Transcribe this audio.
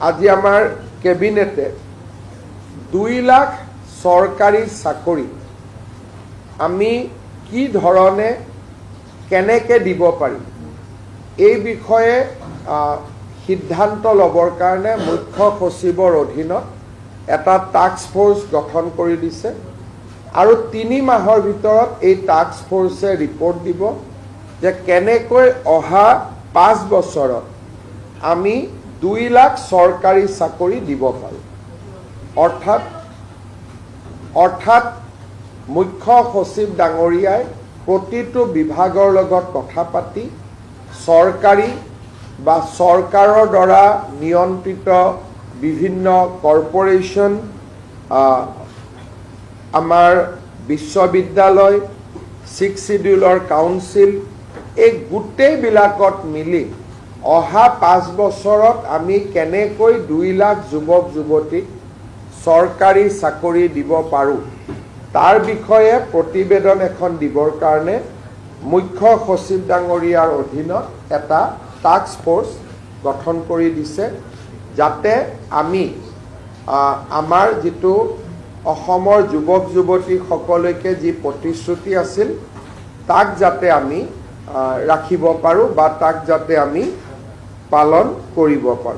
আজি আমাৰ কেবিনেটে 2 লাখ চৰকাৰী চাকৰি আমি কি ধৰণে কেনেকে দিব পাৰি এই বিষয়ে সিদ্ধান্ত লবৰ কাৰণে মুখ্য সচিবৰ অধীনত এটা টাস্ক ফোৰ্স গঠন কৰি দিছে আৰু 3 মাহৰ ভিতৰত এই টাস্ক ফোৰ্সে ৰিপৰ্ট দিব যে কেনেকৈ অহা 5 বছৰত আমি 2 লাখ চৰকাৰী চাকৰি দিব পাৰোঁ অৰ্থাৎ মুখ্য সচিব ডাঙৰীয়াই প্ৰতিটো বিভাগৰ লগত কথা পাতি চৰকাৰী বা চৰকাৰৰ দ্বাৰা নিয়ন্ত্ৰিত বিভিন্ন কৰ্পোৰেচন আমাৰ বিশ্ববিদ্যালয় 6 শিডিউলৰ কাউন্সিল এই গোটেইবিলাকত মিলি অহা 5 বছৰত আমি কেনেকৈ 2 লাখ যুৱক যুৱতীক চৰকাৰী চাকৰি দিব পাৰোঁ তাৰ বিষয়ে প্ৰতিবেদন এখন দিবৰ কাৰণে মুখ্য সচিব ডাঙৰীয়াৰ অধীনত এটা টাস্ক ফোৰ্স গঠন কৰি দিছে যাতে আমি আমাৰ যেটো অসমৰ যুৱক যুৱতী সকলকে যি প্ৰতিশ্ৰুতি আছিল তাক যাতে আমি ৰাখিব পাৰোঁ বা তাক যাতে আমি পালন কৰিব পাৰোঁ।